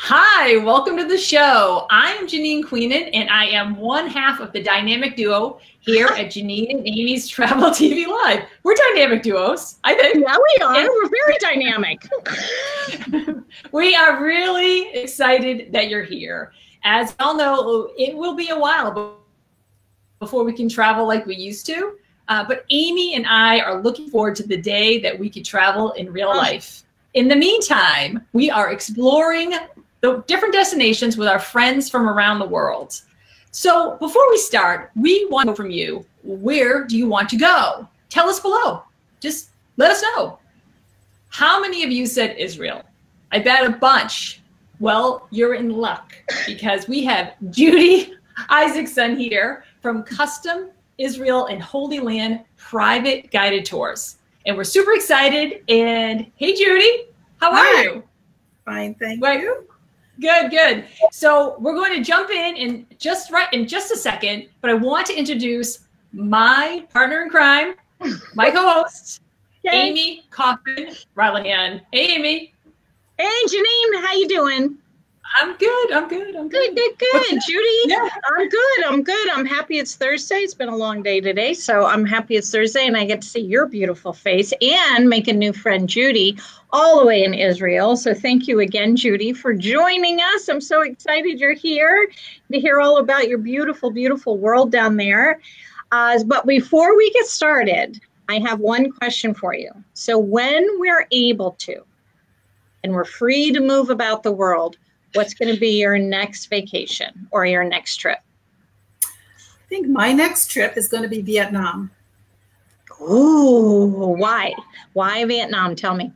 Hi, welcome to the show. I'm Janine Queenan, and I am one half of the dynamic duo here at Janine and Amy's Travel TV Live. We're dynamic duos, I think. Yeah, we are. And we're very dynamic. We are really excited that you're here. As you all know, it will be a while before we can travel like we used to. But Amy and I are looking forward to the day that we could travel in real life. In the meantime, we are exploring the different destinations with our friends from around the world. So before we start, we want to know from you, where do you want to go? Tell us below. Just let us know. How many of you said Israel? I bet a bunch. Well, you're in luck because we have Judy Isaacson here from Custom Israel and Holy Land Private Guided Tours. And we're super excited. And hey, Judy, how are you? Fine, thank you. Good, good. So we're going to jump in just a second, but I want to introduce my partner in crime, my co-host, Amy Kaufman-Rylahan. Hey, Amy. Hey, Janine, how you doing? I'm good. Good. Judy, yeah. I'm good. I'm happy it's Thursday. It's been a long day today, so I'm happy it's Thursday, and I get to see your beautiful face and make a new friend, Judy, all the way in Israel. So thank you again, Judy, for joining us. I'm so excited you're here to hear all about your beautiful, beautiful world down there. But before we get started, I have one question for you. So when we're able to, and we're free to move about the world, what's going to be your next vacation or your next trip? I think my next trip is going to be Vietnam. Ooh, why? Why Vietnam? Tell me.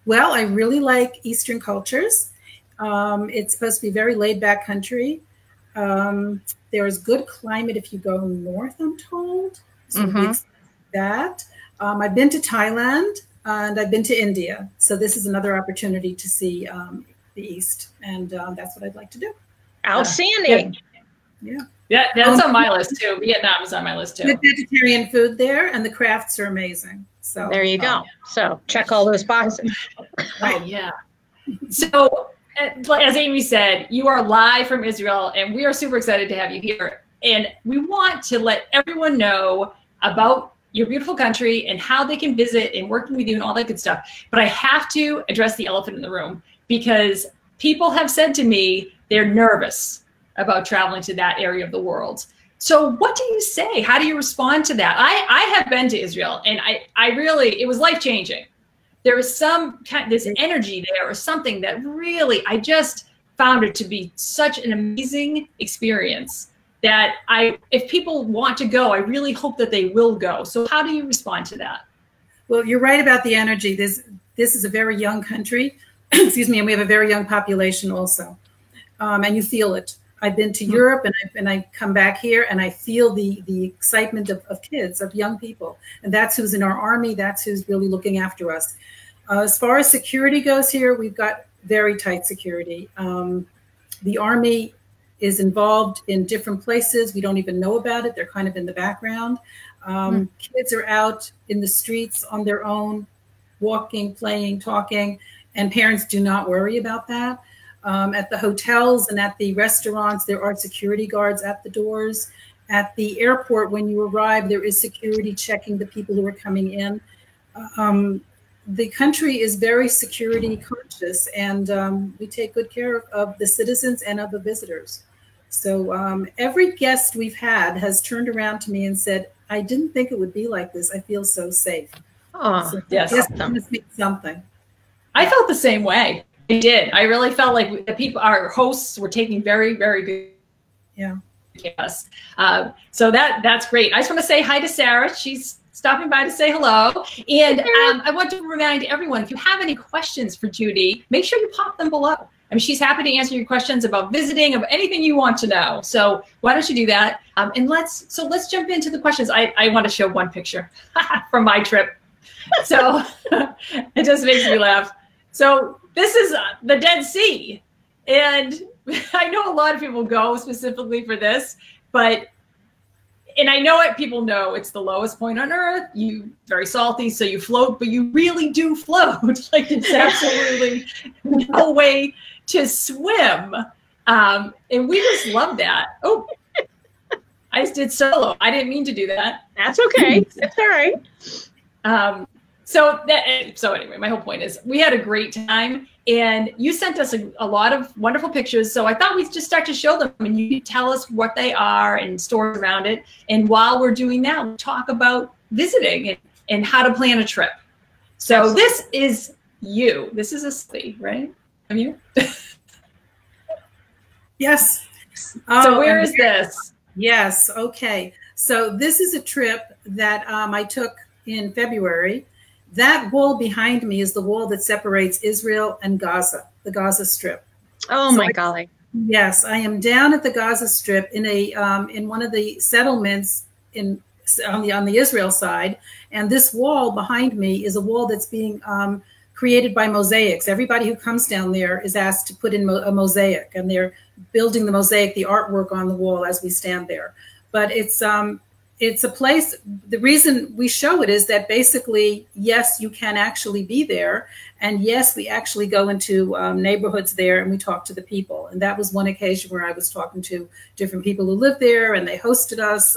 Well, I really like Eastern cultures. It's supposed to be a very laid-back country. There is good climate if you go north, I'm told. So we expect that. I've been to Thailand and I've been to India. So this is another opportunity to see the East, and that's what I'd like to do. Outstanding. Yeah, that's on my list too. Vietnam is on my list too. Good vegetarian food there, and the crafts are amazing. So there you go. So check all those boxes. Right. Yeah. So as Amy said, you are live from Israel, and we are super excited to have you here. And we want to let everyone know about your beautiful country and how they can visit and working with you and all that good stuff. But I have to address the elephant in the room, because people have said to me they're nervous about traveling to that area of the world. So what do you say? How do you respond to that? I have been to Israel, and I really, it was life-changing. There was this energy there or something that really, I just found it to be such an amazing experience that if people want to go, I really hope that they will go. So how do you respond to that? Well, you're right about the energy. This is a very young country. Excuse me, and we have a very young population also, and you feel it. I've been to Europe, and I come back here, and I feel the excitement of kids, of young people, and that's who's in our army. That's who's really looking after us. As far as security goes here, we've got very tight security. The army is involved in different places. We don't even know about it. They're kind of in the background. Kids are out in the streets on their own, walking, playing, talking. And parents do not worry about that. At the hotels and at the restaurants, there are security guards at the doors. At the airport, when you arrive, there is security checking the people who are coming in. The country is very security conscious, and we take good care of the citizens and of the visitors. So every guest we've had has turned around to me and said, I didn't think it would be like this. I feel so safe. Oh, so yes. That must mean something. I felt the same way. I did. I really felt like the people, our hosts, were taking very, very good care of us. So that's great. I just want to say hi to Sarah. She's stopping by to say hello. And I want to remind everyone, if you have any questions for Judy, make sure you pop them below. I mean, she's happy to answer your questions about visiting, about anything you want to know. So why don't you do that? And let's jump into the questions. I want to show one picture from my trip. So it just makes me laugh. So this is the Dead Sea. And I know a lot of people go specifically for this, but and I know it, people know it's the lowest point on earth. You very salty, so you float, but you really do float. Like it's absolutely no way to swim. And we just love that. Oh, I just did solo. I didn't mean to do that. That's okay. It's all right. So anyway, my whole point is we had a great time, and you sent us a lot of wonderful pictures. So I thought we'd just start to show them, and you tell us what they are and stories around it. And while we're doing that, we'll talk about visiting and how to plan a trip. So Absolutely. This is you. This is a city, right? I'm you. Yes. So where is this? Yes. Okay. So this is a trip that I took in February. That wall behind me is the wall that separates Israel and Gaza, the Gaza Strip. Oh so my golly! Yes, I am down at the Gaza Strip in in one of the settlements on the Israel side, and this wall behind me is a wall that's being created by mosaics. Everybody who comes down there is asked to put in a mosaic, and they're building the mosaic, the artwork on the wall as we stand there. But it's a place, the reason we show it is that basically, yes, you can actually be there. And yes, we actually go into neighborhoods there and we talk to the people. And that was one occasion where I was talking to different people who live there, and they hosted us.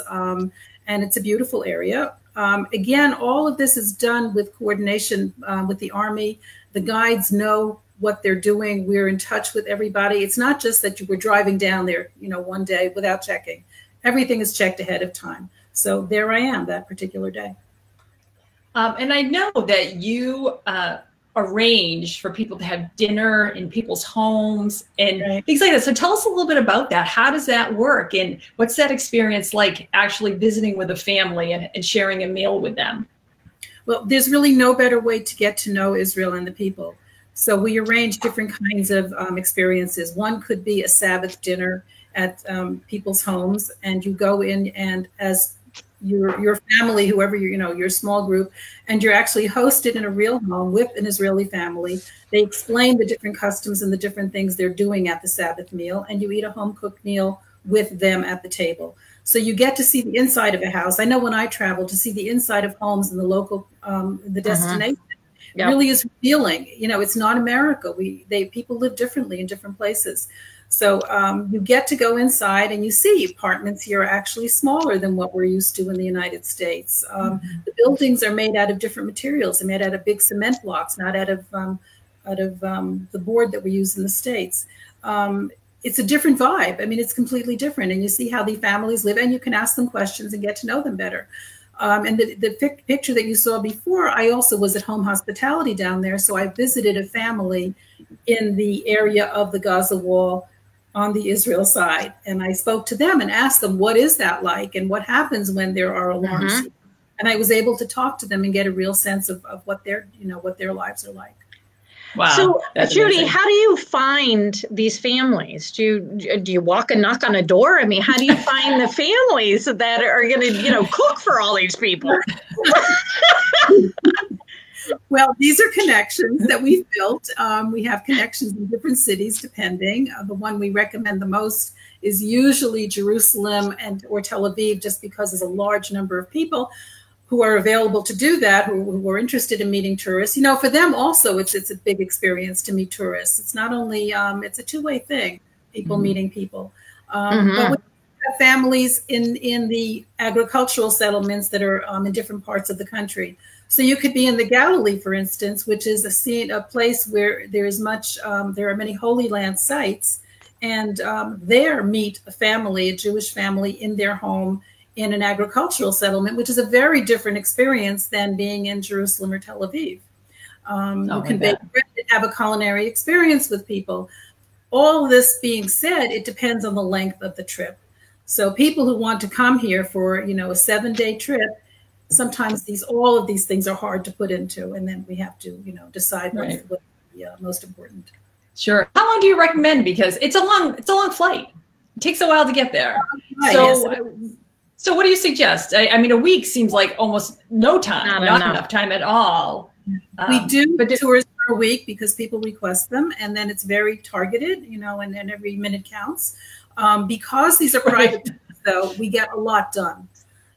And it's a beautiful area. Again, all of this is done with coordination with the Army. The guides know what they're doing. We're in touch with everybody. It's not just that you were driving down there, one day without checking. Everything is checked ahead of time. So there I am that particular day. And I know that you arrange for people to have dinner in people's homes and things like that. So tell us a little bit about that. How does that work? And what's that experience like actually visiting with a family and sharing a meal with them? Well, there's really no better way to get to know Israel and the people. So we arrange different kinds of experiences. One could be a Sabbath dinner at people's homes, and you go in and as your family, whoever your small group, and you're actually hosted in a real home with an Israeli family. They explain the different customs and the different things they're doing at the Sabbath meal, and you eat a home-cooked meal with them at the table. So you get to see the inside of a house. I know when I travel, to see the inside of homes in the local, the destination, really is revealing. It's not America. People live differently in different places. So you get to go inside and you see apartments here are actually smaller than what we're used to in the United States. The buildings are made out of different materials. They're made out of big cement blocks, not out of the board that we use in the States. It's a different vibe. I mean, it's completely different. And you see how the families live, and you can ask them questions and get to know them better. And the picture that you saw before, I also was at Home Hospitality down there. So I visited a family in the area of the Gaza Wall on the Israel side. And I spoke to them and asked them, what is that like? And what happens when there are alarms? And I was able to talk to them and get a real sense of what their lives are like. Wow. So, Judy, amazing. How do you find these families? Do you walk and knock on a door? I mean, how do you find the families that are going to, cook for all these people? Well, these are connections that we've built. We have connections in different cities, depending. The one we recommend the most is usually Jerusalem or Tel Aviv, just because there's a large number of people who are available to do that, who are interested in meeting tourists. For them also, it's a big experience to meet tourists. It's not only, it's a two-way thing, people meeting people. But we have families in the agricultural settlements that are in different parts of the country. So you could be in the Galilee, for instance, which is a place where there are many Holy Land sites, and there meet a Jewish family in their home in an agricultural settlement, which is a very different experience than being in Jerusalem or Tel Aviv. You can bake bread and have a culinary experience with people. All this being said, it depends on the length of the trip. So people who want to come here for, a 7-day trip, sometimes all of these things are hard to put into, and then we have to, decide what's most important. Sure. How long do you recommend? Because it's a long flight. It takes a while to get there. So what do you suggest? I mean, a week seems like almost no time, not enough time at all. We do tours for a week because people request them, and then it's very targeted, and then every minute counts. Because these are private, though, we get a lot done.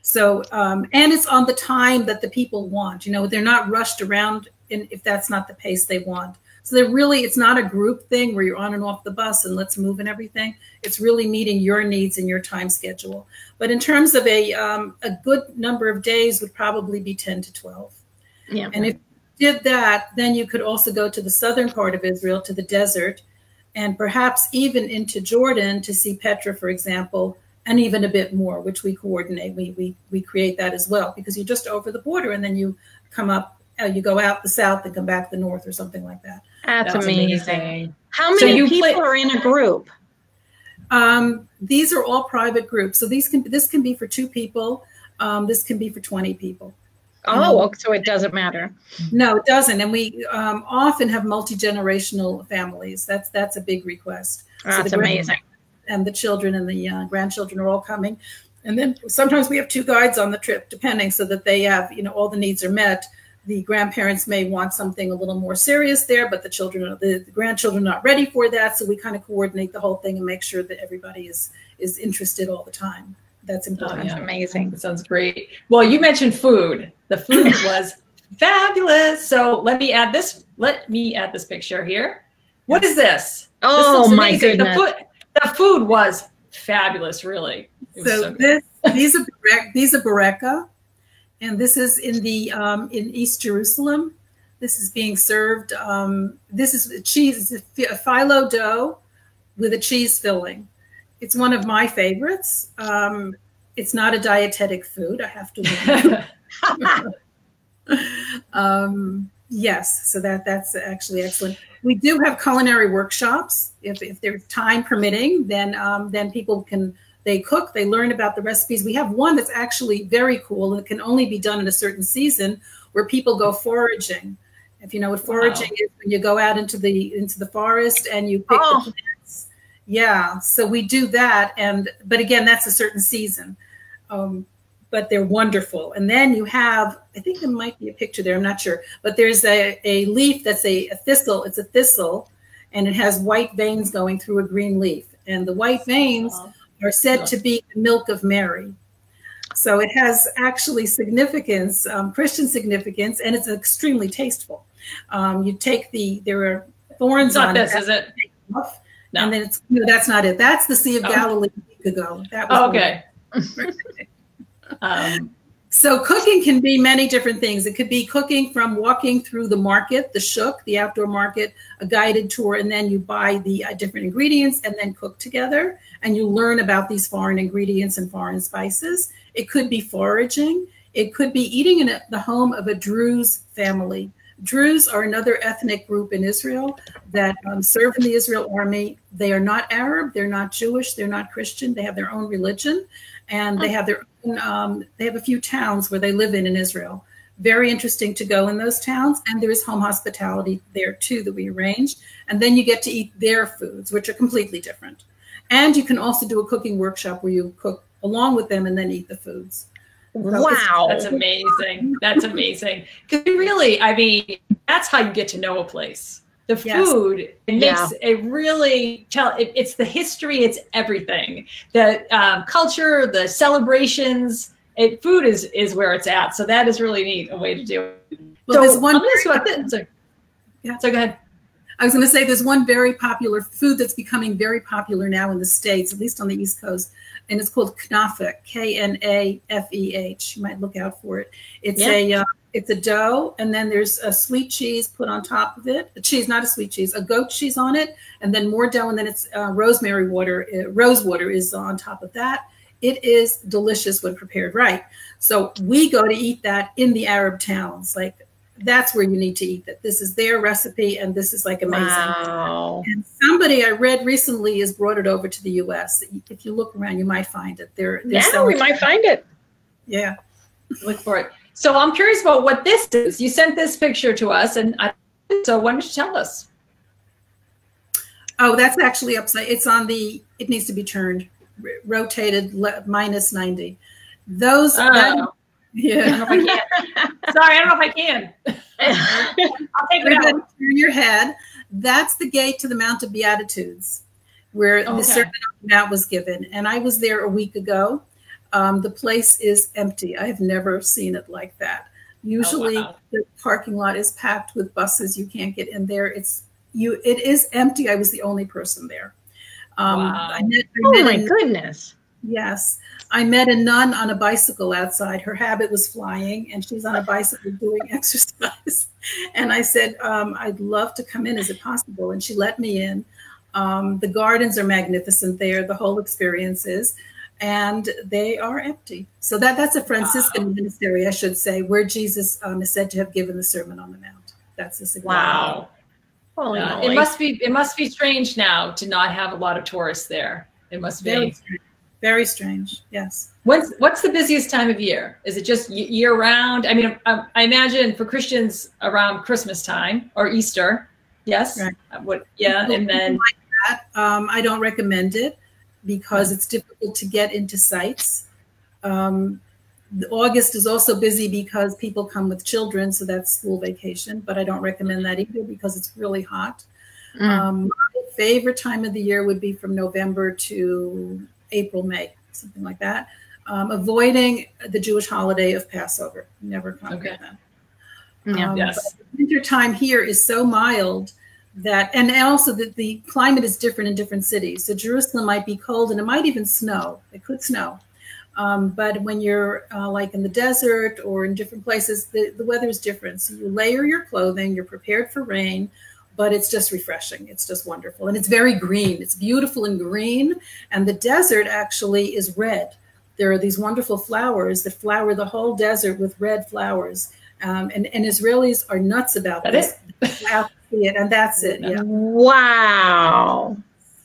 So, and it's on the time that the people want. You know, they're not rushed around if that's not the pace they want. So they're really, it's not a group thing where you're on and off the bus and let's move and everything. It's really meeting your needs and your time schedule. But in terms of a good number of days would probably be 10 to 12. Yeah. And if you did that, then you could also go to the southern part of Israel, to the desert, and perhaps even into Jordan to see Petra, for example, and even a bit more, which we coordinate. We create that as well, because you're just over the border and then you come up, you go out the south and come back the north or something like that. That's amazing. How many people are in a group? These are all private groups. So this can be for 2 people. This can be for 20 people. Oh, so it doesn't matter. No, it doesn't. And we often have multi-generational families. That's a big request. That's amazing. And the children and the grandchildren are all coming. And then sometimes we have 2 guides on the trip, depending, so that they have, you know, all the needs are met. The grandparents may want something a little more serious there, but the grandchildren are not ready for that. So we kind of coordinate the whole thing and make sure that everybody is interested all the time. That's important. Oh, yeah. Amazing. That sounds great. Well, you mentioned food. The food was fabulous. So let me add this picture here. What is this? Oh, my goodness. The food was fabulous, really. So these are bureka. And this is in in East Jerusalem. This is being served. This is cheese. It's a phyllo dough with a cheese filling. It's one of my favorites. It's not a dietetic food, I have to admit. Yes, so that's actually excellent. We do have culinary workshops. If there's time permitting, then people they cook, they learn about the recipes. We have one that's actually very cool, and it can only be done in a certain season, where people go foraging. If you know what foraging is, when you go out into the forest and you pick the plants. Yeah, so we do that, but again, that's a certain season. But they're wonderful. And then you have, I think there might be a picture there, I'm not sure, but there's a leaf that's a thistle. It's a thistle, and it has white veins going through a green leaf. And the white veins are said to be the milk of Mary. So it has actually significance, Christian significance, and it's extremely tasteful. You take there are thorns on it. Is it? No. And then that's not it. That's the Sea of Galilee a week ago. That was okay. So cooking can be many different things. It could be cooking from walking through the market, the shuk, the outdoor market, a guided tour, and then you buy the different ingredients and then cook together, and you learn about these foreign ingredients and foreign spices. It could be foraging. It could be eating in the home of a Druze family. Druze are another ethnic group in Israel that serve in the Israel army. They are not Arab. They're not Jewish. They're not Christian. They have their own religion. And they have their own, they have a few towns where they live in Israel. Very interesting to go in those towns. And there is home hospitality there too that we arranged. And then you get to eat their foods, which are completely different. And you can also do a cooking workshop where you cook along with them and then eat the foods. So wow. That's amazing. That's amazing. Because really, I mean, that's how you get to know a place. The food, it makes it really it's the history, it's everything. The culture, the celebrations, food is where it's at. So that is really neat, a way to do it. Well, so there's one. I'm gonna ask you about this. So go ahead. I was going to say there's one very popular food that's becoming very popular now in the States, at least on the East Coast, and it's called knafeh, Knafeh. You might look out for it. It's a dough, and then there's a sweet cheese put on top of it. A cheese, not a sweet cheese, a goat cheese on it, and then more dough, and then it's rose water is on top of that. It is delicious when prepared right. So we go to eat that in the Arab towns. Like, that's where you need to eat that. This is their recipe, and this is like amazing. Wow. And somebody I read recently has brought it over to the U.S. If you look around, you might find it. We might find it. Yeah. Look for it. So I'm curious about what this is. You sent this picture to us, so why don't you tell us? Oh, that's actually upside. It's on it needs to be turned, rotated minus 90. Those. Yeah. I don't know if I can. Sorry, I don't know if I can. I'll take it out. Turn your head. That's the gate to the Mount of Beatitudes, where the Sermon on the Mount was given. And I was there a week ago. the place is empty. I have never seen it like that. Usually the parking lot is packed with buses. You can't get in there. It is empty. I was the only person there. I met goodness. Yes. I met a nun on a bicycle outside. Her habit was flying, and she's on a bicycle doing exercise. And I said, I'd love to come in. Is it possible? And she let me in. The gardens are magnificent there. The whole experience is. And they are empty. So that's a Franciscan monastery, I should say, where Jesus is said to have given the Sermon on the Mount. That's this example. Wow. Holy it must be strange now to not have a lot of tourists there. It must be very strange. Yes. What's the busiest time of year? Is it just year round? I mean, I imagine for Christians around Christmas time or Easter. Yes. Right. And then like that, I don't recommend it, because it's difficult to get into sites. August is also busy because people come with children, so that's school vacation, but I don't recommend that either because it's really hot. My favorite time of the year would be from November to April, May, something like that. Avoiding the Jewish holiday of Passover. Never come near that. Yes. But the winter time here is so mild that, and also that the climate is different in different cities. So Jerusalem might be cold and it might even snow. It could snow. But when you're like in the desert or in different places, the weather is different. So you layer your clothing, you're prepared for rain, but it's just refreshing. It's just wonderful. And it's very green. It's beautiful and green. And the desert actually is red. There are these wonderful flowers that flower the whole desert with red flowers. And Israelis are nuts about this. See it, and that's it. Yeah. Wow.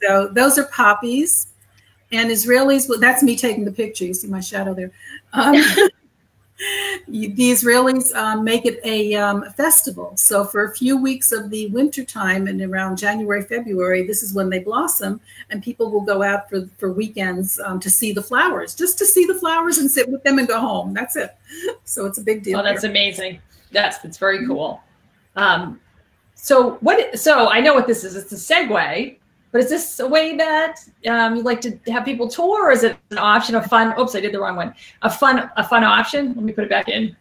So those are poppies, and Israelis. Well, that's me taking the picture. You see my shadow there. The Israelis make it a festival. So for a few weeks of the winter time and around January, February, this is when they blossom, and people will go out for weekends to see the flowers, just to see the flowers and sit with them and go home. That's it. So it's a big deal. Oh, that's amazing. That's very cool. So I know what this is. It's a segue, but is this a way that you like to have people tour, or is it an option of fun? Oops, I did the wrong one. A fun option. Let me put it back in.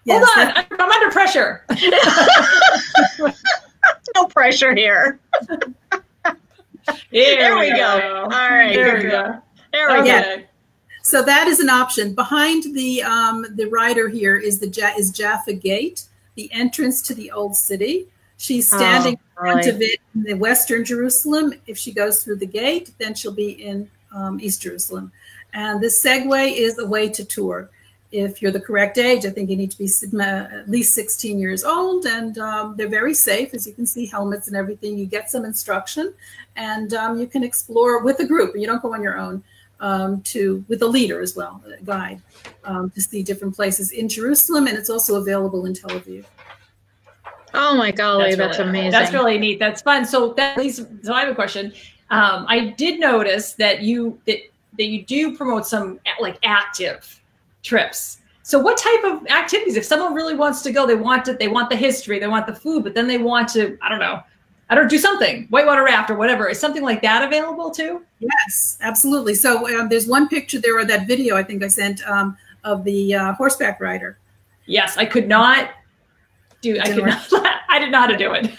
Yes, hold on, I'm under pressure. No pressure here. There we go. All right, there we go. There we go. So that is an option. Behind the rider here is Jaffa Gate, the entrance to the old city. She's standing in front of it in the Western Jerusalem. If she goes through the gate, then she'll be in East Jerusalem. And this segue is a way to tour. If you're the correct age, I think you need to be at least 16 years old, and they're very safe. As you can see, helmets and everything. You get some instruction, and you can explore with a group. You don't go on your own. With a leader as well, a guide, to see different places in Jerusalem, and it's also available in Tel Aviv. Oh my golly, that's amazing. That's really neat. That's fun. So I have a question. I did notice that you do promote some like active trips. So what type of activities? If someone really wants to go, they want the history, they want the food, but then they want to, do something, whitewater raft or whatever. Is something like that available too? Yes, absolutely. So there's one picture there, or that video I think I sent of the horseback rider. Yes, I did not know how to do it.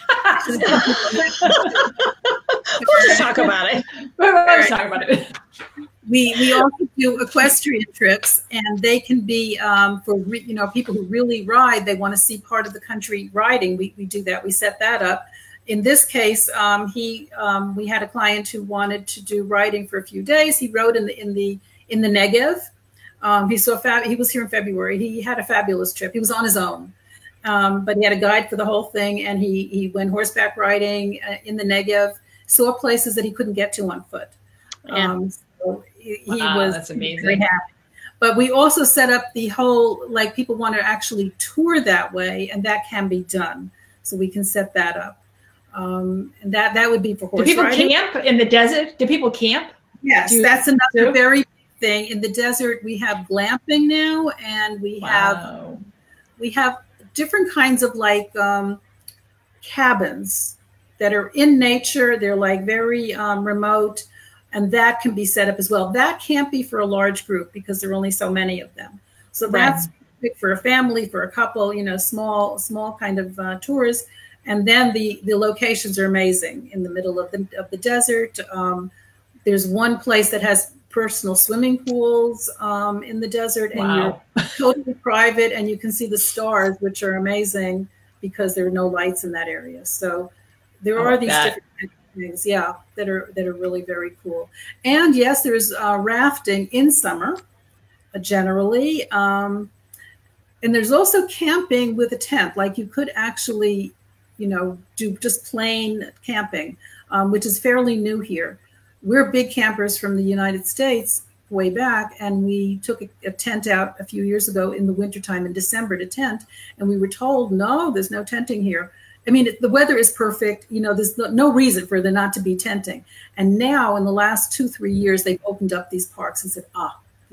We'll just talk about it. We'll talk about it. We also do equestrian trips, and they can be for people who really ride. They want to see part of the country riding. We do that. We set that up. In this case, we had a client who wanted to do riding for a few days. He rode in the Negev. He was here in February. He had a fabulous trip. He was on his own. But he had a guide for the whole thing, and he went horseback riding in the Negev, saw places that he couldn't get to on foot. So he was that's amazing. Very happy. But we also set up the whole, like, people want to actually tour that way, and that can be done. So we can set that up. And that would be for horse riding. Do people camp in the desert? Do people camp? Yes, that's another very big thing. In the desert, we have glamping now, and we have different kinds of like cabins that are in nature. They're like very remote. And that can be set up as well. That can't be for a large group because there are only so many of them. So that's for a family, for a couple, you know, small kind of tours. And then the locations are amazing in the middle of the desert. There's one place that has personal swimming pools in the desert, and you're totally private, and you can see the stars, which are amazing because there are no lights in that area. So there are these different things, that are really very cool. And yes, there's rafting in summer, generally, and there's also camping with a tent. Like you could actually, you know, do just plain camping, which is fairly new here. We're big campers from the United States way back, and we took a tent out a few years ago in the wintertime in December to tent, and we were told, no, there's no tenting here. I mean, the weather is perfect. You know, there's no reason for there not to be tenting. And now in the last 2-3 years, they've opened up these parks and said,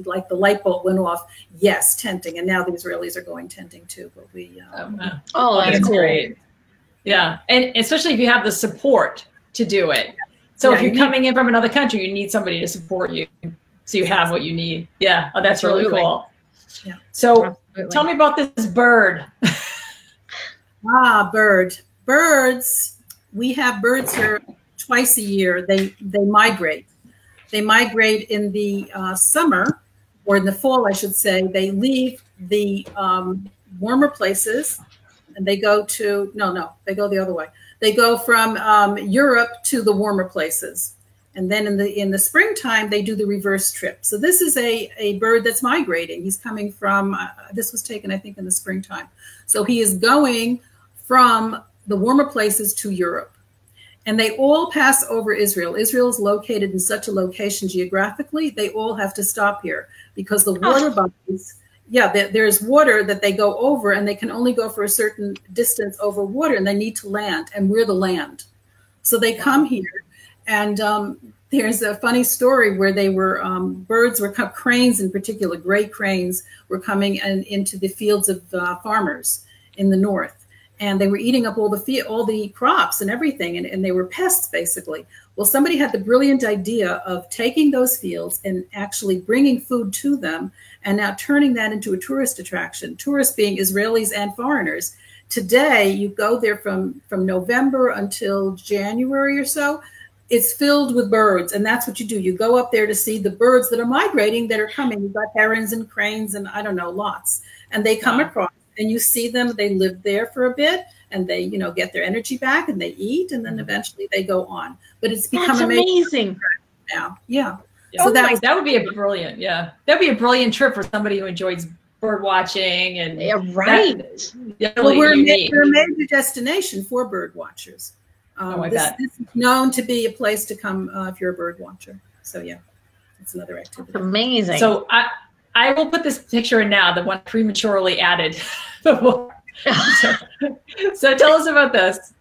like the light bulb went off. Yes, tenting. And now the Israelis are going tenting too. But we, that's cool. Great. Yeah. And especially if you have the support to do it. So if you're coming in from another country, you need somebody to support you. So you have what you need. Yeah. Oh, that's really cool. Yeah. So tell me about this bird. Birds. We have birds here twice a year. They migrate. They migrate in the summer, or in the fall, I should say. They leave the warmer places, and they go to they go the other way. They go from Europe to the warmer places, and then in the springtime they do the reverse trip. So this is a bird that's migrating. He's coming from. This was taken, I think, in the springtime. So he is going from the warmer places to Europe. And they all pass over Israel. Israel is located in such a location geographically, they all have to stop here because the water bodies, there's water that they go over, and they can only go for a certain distance over water, and they need to land, and we're the land. So they come here, and there's a funny story where they were, cranes in particular, gray cranes were coming into the fields of farmers in the north. And they were eating up all the crops and everything, and they were pests, basically. Well, somebody had the brilliant idea of taking those fields and actually bringing food to them, and now turning that into a tourist attraction, tourists being Israelis and foreigners. Today, you go there from November until January or so, it's filled with birds, and that's what you do. You go up there to see the birds that are migrating, that are coming. You've got herons and cranes and I don't know, lots. And they come across. And you see them, they live there for a bit, and they, you know, get their energy back, and they eat, and then eventually they go on. But it's become amazing now. Yeah. So that would be a brilliant, that'd be a brilliant trip for somebody who enjoys bird watching and Well, we're a major destination for bird watchers. This is known to be a place to come if you're a bird watcher. So it's another activity. That's amazing. So I will put this picture in now, the one prematurely added before. So tell us about this.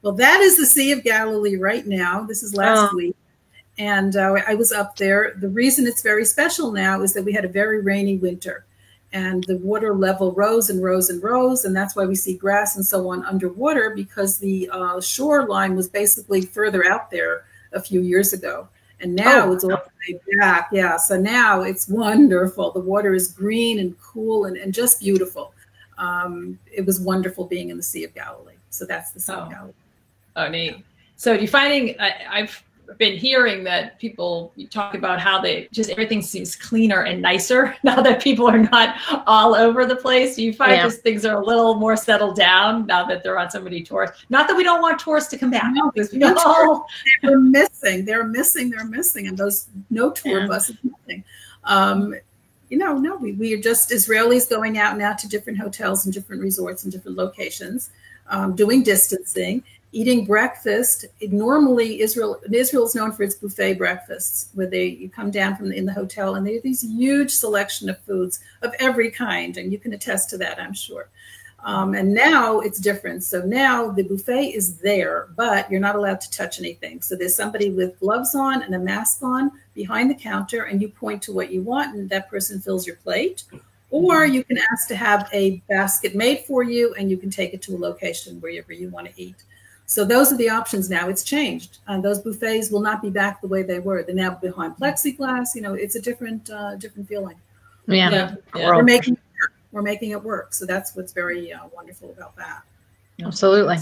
Well, that is the Sea of Galilee right now. This is last week. And I was up there. The reason it's very special now is that we had a very rainy winter. And the water level rose and rose and rose. And that's why we see grass and so on underwater, because the shoreline was basically further out there a few years ago. And now it's all the way back. Yeah. So now it's wonderful. The water is green and cool and just beautiful. It was wonderful being in the Sea of Galilee. So that's the Sea of Galilee. Oh, neat. So you're finding, I've been hearing that people talk about how everything seems cleaner and nicer now that people are not all over the place. Do you find just things are a little more settled down now that there aren't so many tourists? Not that we don't want tourists to come back. No, because they're missing. They're missing. And those no tour buses, nothing. We are just Israelis going out now to different hotels and different resorts and different locations, doing distancing, eating breakfast. Normally, Israel is known for its buffet breakfasts, where you come down in the hotel, and they have these huge selection of foods of every kind, and you can attest to that, I'm sure. And now it's different. So now the buffet is there, but you're not allowed to touch anything. So there's somebody with gloves on and a mask on behind the counter, and you point to what you want, and that person fills your plate. Or you can ask to have a basket made for you, and you can take it to a location wherever you want to eat. So those are the options now. It's changed. Those buffets will not be back the way they were. They're now behind plexiglass. You know, it's a different feeling. Yeah. We're making it work. So that's what's very wonderful about that. Absolutely.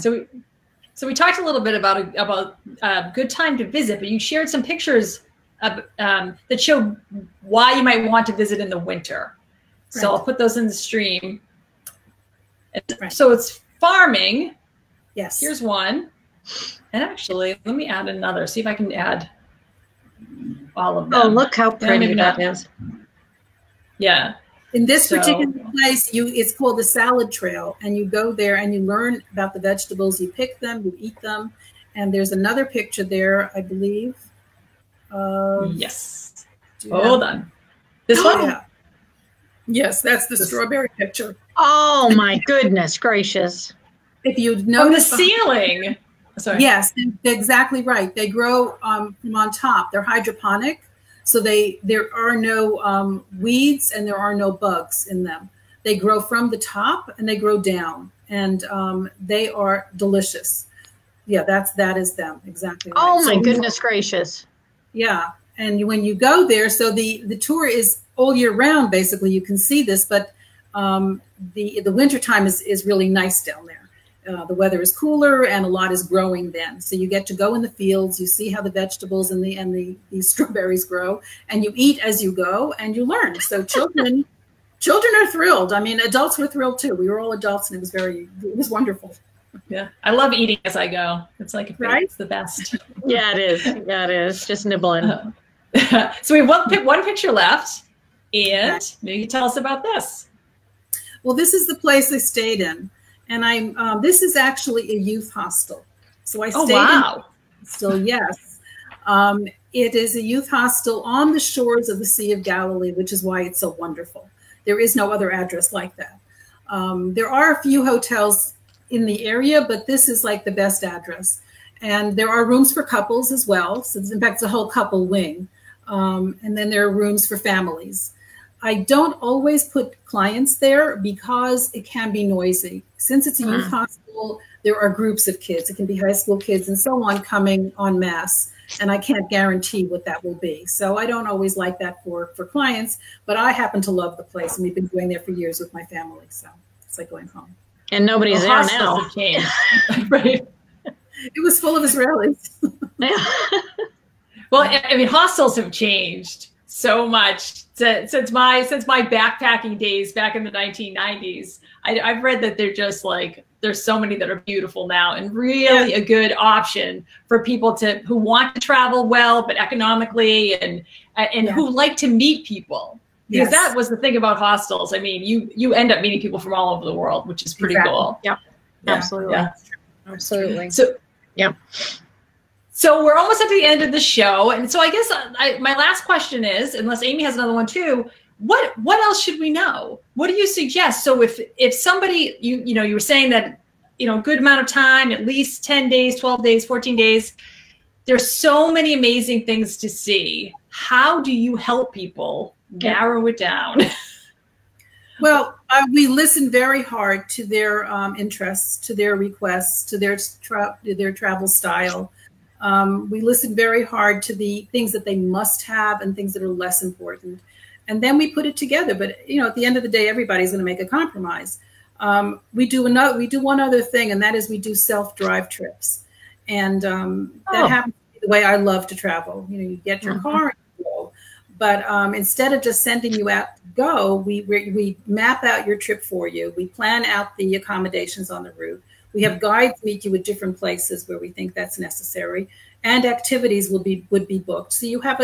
So we talked a little bit about a good time to visit, but you shared some pictures that show why you might want to visit in the winter. Right. So I'll put those in the stream. Right. So it's farming. Yes. Here's one. And actually, let me add another. See if I can add all of them. Oh, look how pretty that is. Yeah. In this particular place, it's called the Salad Trail, and you go there and you learn about the vegetables. You pick them, you eat them, and there's another picture there, I believe. Yes. Hold on. This one? Yeah. Yes, that's the strawberry picture. Oh my goodness gracious! If you'd notice the ceiling. Sorry. Yes, they're exactly right. They grow from on top. They're hydroponic. So there are no weeds and there are no bugs in them. They grow from the top and they grow down, and they are delicious. Yeah, that is them exactly. Right. Oh my goodness gracious! Yeah, and when you go there, so the tour is all year round. Basically, you can see this, but the winter time is really nice down there. The weather is cooler and a lot is growing then. So you get to go in the fields, you see how the vegetables and the strawberries grow, and you eat as you go and you learn. So children are thrilled. I mean, adults were thrilled too. We were all adults and it was wonderful. Yeah. I love eating as I go. It's like, it's the best. Yeah, it is. Yeah, it is. Just nibbling. So we have one picture left, and maybe tell us about this. Well, this is the place I stayed in. And this is actually a youth hostel. So I stayed in a hostel, yes. It is a youth hostel on the shores of the Sea of Galilee, which is why it's so wonderful. There is no other address like that. There are a few hotels in the area, but this is like the best address. And there are rooms for couples as well. So in fact, it's a whole couple wing. And then there are rooms for families. I don't always put clients there because it can be noisy. Since it's a youth hospital, there are groups of kids. It can be high school kids and so on coming en masse, and I can't guarantee what that will be. So I don't always like that for clients, but I happen to love the place, and we've been going there for years with my family. So it's like going home. And nobody's there now. Right. It was full of Israelis. Well, I mean, hostels have changed so much since my backpacking days back in the 1990s. I've read that they're just like, there's so many that are beautiful now, and really a good option for people who want to travel well, but economically, and who like to meet people. Because that was the thing about hostels. I mean, you end up meeting people from all over the world, which is pretty cool. Yeah, absolutely. Yeah. Absolutely. So, yeah. So we're almost at the end of the show. And so I guess my last question is, unless Amy has another one too, what else should we know? What do you suggest? So if somebody, you were saying that, a good amount of time, at least 10 days, 12 days, 14 days, there's so many amazing things to see. How do you help people narrow it down? Well, we listen very hard to their interests, to their requests, to their travel style. We listen very hard to the things that they must have and things that are less important. And then we put it together. But, at the end of the day, everybody's going to make a compromise. We do one other thing, and that is we do self-drive trips. And that happens to be the way I love to travel. You get your car and you go. But instead of just sending you out to go, we map out your trip for you. We plan out the accommodations on the route. We have guides meet you at different places where we think that's necessary, and activities would be booked. So you have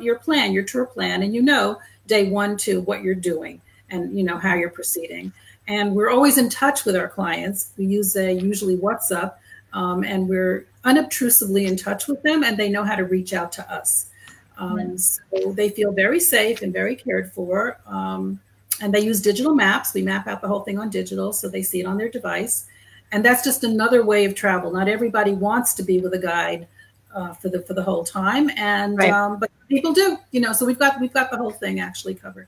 your plan, your tour plan, and day 1 to what you're doing and how you're proceeding. And we're always in touch with our clients. We use usually WhatsApp, and we're unobtrusively in touch with them, and they know how to reach out to us. So they feel very safe and very cared for. And they use digital maps. We map out the whole thing on digital, so they see it on their device. And that's just another way of travel. Not everybody wants to be with a guide for the whole time, and but people do. So we've got the whole thing actually covered.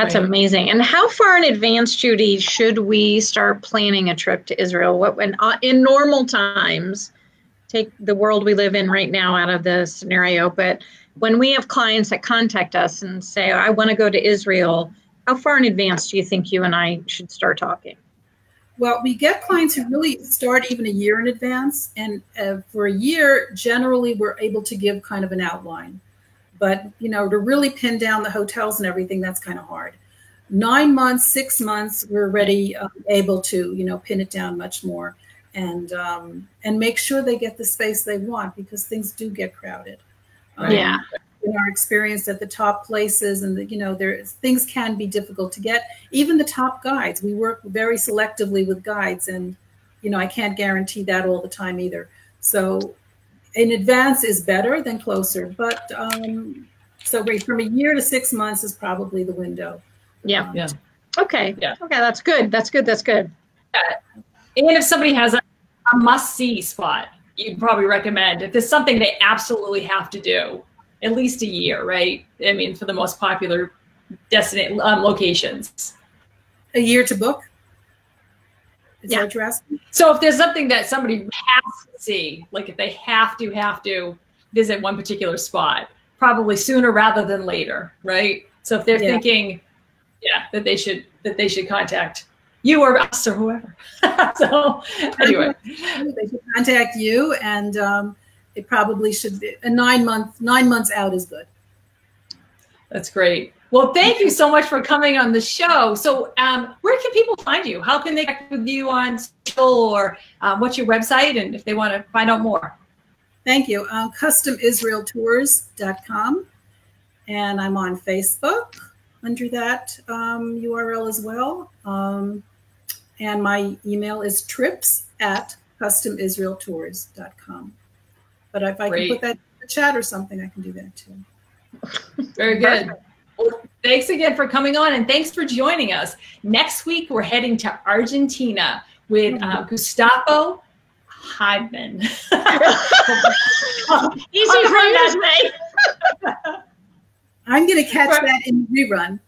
That's amazing. And how far in advance, Judy, should we start planning a trip to Israel? What when in normal times, take the world we live in right now out of the scenario, but when we have clients that contact us and say, I want to go to Israel, how far in advance do you think you and I should start talking? Well, we get clients who really start even a year in advance. And for a year, generally, we're able to give kind of an outline. But, you know, to really pin down the hotels and everything, that's kind of hard. 9 months, 6 months, we're already able to, you know, pin it down much more and make sure they get the space they want, because things do get crowded. Yeah. In our experience at the top places, and you know, things can be difficult to get. Even the top guides, we work very selectively with guides, and you know, I can't guarantee that all the time either. So in advance is better than closer, but so from a year to 6 months is probably the window. Yeah. Yeah. Okay. Yeah. Okay. That's good. That's good. That's good. And if somebody has a must-see spot, you'd probably recommend, if there's something they absolutely have to do, at least a year, right? I mean, for the most popular destination locations. A year to book? Is that what you're asking? So if there's something that somebody has to see, like if they have to visit one particular spot, probably sooner rather than later, right? So if they're thinking, that they should contact you or us or whoever. So anyway, they should contact you, and it probably should be a 9 months out is good. That's great. Well, thank you so much for coming on the show. So where can people find you? How can they connect with you on social, or what's your website, and if they want to find out more? Thank you. CustomIsraelTours.com. And I'm on Facebook under that URL as well. And my email is trips@CustomIsraelTours.com. But if I can put that in the chat or something, I can do that too. Very good. Well, thanks again for coming on, and thanks for joining us. Next week, we're heading to Argentina with Gustavo Heidman. Easy for you to say. I'm going to catch that in rerun.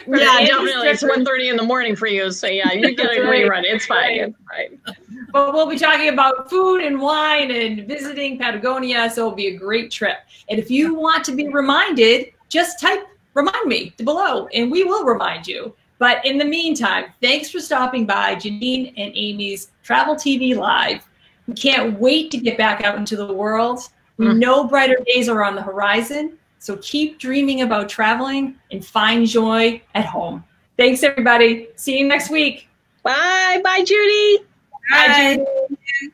Yeah, definitely. It's 1:30 in the morning for you, so yeah, you get a rerun. It's fine. It's fine. But we'll be talking about food and wine and visiting Patagonia, so it'll be a great trip. And if you want to be reminded, just type "remind me" below, and we will remind you. But in the meantime, thanks for stopping by Janine and Amy's Travel TV Live. We can't wait to get back out into the world. We know brighter days are on the horizon. So keep dreaming about traveling and find joy at home. Thanks, everybody. See you next week. Bye. Bye, Judy. Bye. Bye, Judy.